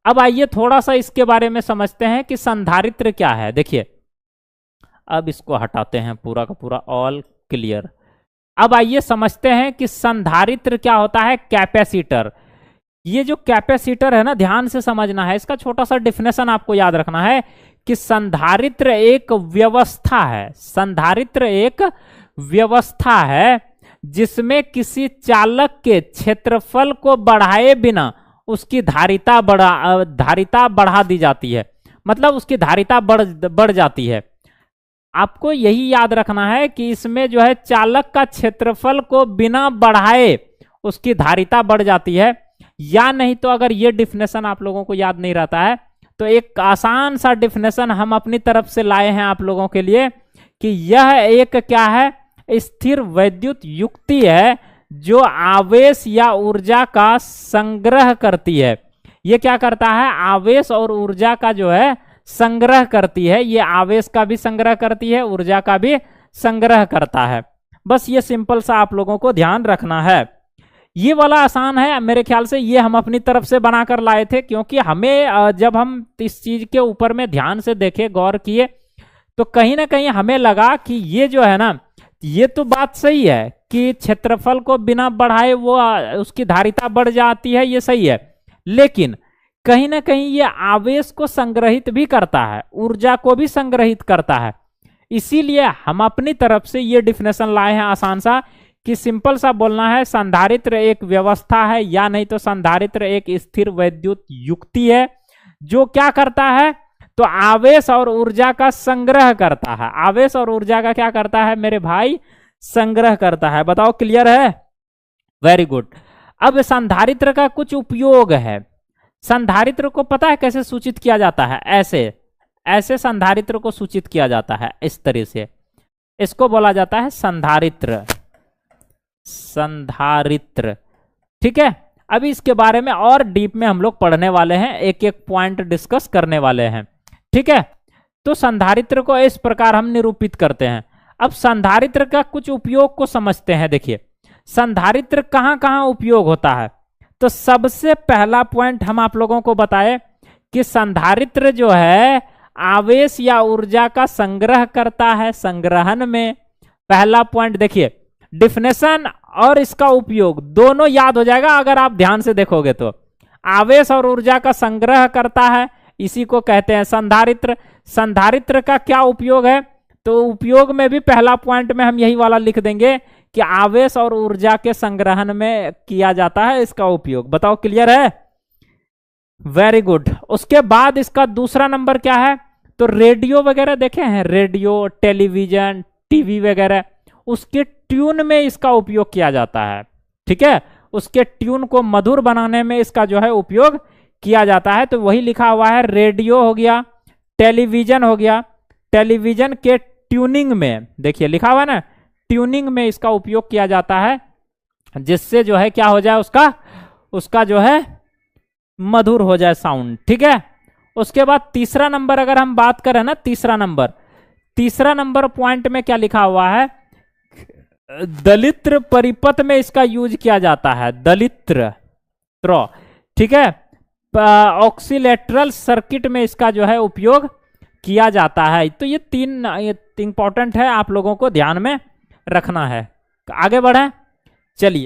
अब आइए थोड़ा सा इसके बारे में समझते हैं कि संधारित्र क्या है। देखिए, अब इसको हटाते हैं, पूरा का पूरा ऑल क्लियर। अब आइए समझते हैं कि संधारित्र क्या होता है। कैपेसिटर, ये जो कैपेसिटर है ना, ध्यान से समझना है, इसका छोटा सा डिफिनेशन आपको याद रखना है कि संधारित्र एक व्यवस्था है। संधारित्र एक व्यवस्था है जिसमें किसी चालक के क्षेत्रफल को बढ़ाए बिना उसकी धारिता बढ़ा दी जाती है, मतलब उसकी धारिता बढ़ जाती है। आपको यही याद रखना है कि इसमें जो है चालक का क्षेत्रफल को बिना बढ़ाए उसकी धारिता बढ़ जाती है। या नहीं तो अगर ये डिफिनेशन आप लोगों को याद नहीं रहता है तो एक आसान सा डिफिनेशन हम अपनी तरफ से लाए हैं आप लोगों के लिए कि यह एक क्या है, स्थिर वैद्युत युक्ति है जो आवेश या ऊर्जा का संग्रह करती है। ये क्या करता है, आवेश और ऊर्जा का जो है संग्रह करती है। ये आवेश का भी संग्रह करती है, ऊर्जा का भी संग्रह करता है। बस ये सिंपल सा आप लोगों को ध्यान रखना है। ये वाला आसान है, मेरे ख्याल से ये हम अपनी तरफ से बनाकर लाए थे, क्योंकि हमें जब हम इस चीज के ऊपर में ध्यान से देखे, गौर किए, तो कहीं ना कहीं हमें लगा कि ये जो है ना, ये तो बात सही है कि क्षेत्रफल को बिना बढ़ाए वो उसकी धारिता बढ़ जाती है, ये सही है, लेकिन कहीं ना कहीं ये आवेश को संग्रहित भी करता है, ऊर्जा को भी संग्रहित करता है। इसीलिए हम अपनी तरफ से ये डिफिनेशन लाए हैं आसान सा कि सिंपल सा बोलना है, संधारित्र एक व्यवस्था है, या नहीं तो संधारित्र एक स्थिर वैद्युत युक्ति है जो क्या करता है, तो आवेश और ऊर्जा का संग्रह करता है। आवेश और ऊर्जा का क्या करता है मेरे भाई, संग्रह करता है। बताओ क्लियर है? Very good. अब संधारित्र का कुछ उपयोग है। संधारित्र को पता है कैसे सूचित किया जाता है? ऐसे संधारित्र को सूचित किया जाता है, इस तरह से। इसको बोला जाता है संधारित्र। संधारित्र, ठीक है। अभी इसके बारे में और डीप में हम लोग पढ़ने वाले हैं, एक एक पॉइंट डिस्कस करने वाले हैं, ठीक है। तो संधारित्र को इस प्रकार हम निरूपित करते हैं। अब संधारित्र का कुछ उपयोग को समझते हैं। देखिए, संधारित्र कहां कहां उपयोग होता है। तो सबसे पहला पॉइंट हम आप लोगों को बताए कि संधारित्र जो है आवेश या ऊर्जा का संग्रह करता है, संग्रहण में। पहला पॉइंट देखिए, डिफिनेशन और इसका उपयोग दोनों याद हो जाएगा अगर आप ध्यान से देखोगे तो। आवेश और ऊर्जा का संग्रह करता है, इसी को कहते हैं संधारित्र। संधारित्र का क्या उपयोग है, तो उपयोग में भी पहला पॉइंट में हम यही वाला लिख देंगे कि आवेश और ऊर्जा के संग्रहण में किया जाता है इसका उपयोग। बताओ क्लियर है? Very good. उसके बाद इसका दूसरा नंबर क्या है, तो रेडियो वगैरह देखे हैं, रेडियो, टेलीविजन, टीवी वगैरह, उसके ट्यून में इसका उपयोग किया जाता है, ठीक है। उसके ट्यून को मधुर बनाने में इसका जो है उपयोग किया जाता है। तो वही लिखा हुआ है, रेडियो हो गया, टेलीविजन हो गया। टेलीविजन के ट्यूनिंग में देखिए लिखा हुआ है ना, ट्यूनिंग में इसका उपयोग किया जाता है, जिससे जो है क्या हो जाए, उसका जो है मधुर हो जाए साउंड, ठीक है। उसके बाद तीसरा नंबर अगर हम बात करें ना, तीसरा नंबर पॉइंट में क्या लिखा हुआ है, दलित्र परिपथ में इसका यूज किया जाता है, दलित्र, ठीक है। ऑक्सीलेटरल सर्किट में इसका जो है उपयोग किया जाता है। तो ये तीन इंपॉर्टेंट है, आप लोगों को ध्यान में रखना है। आगे बढ़े, चलिए।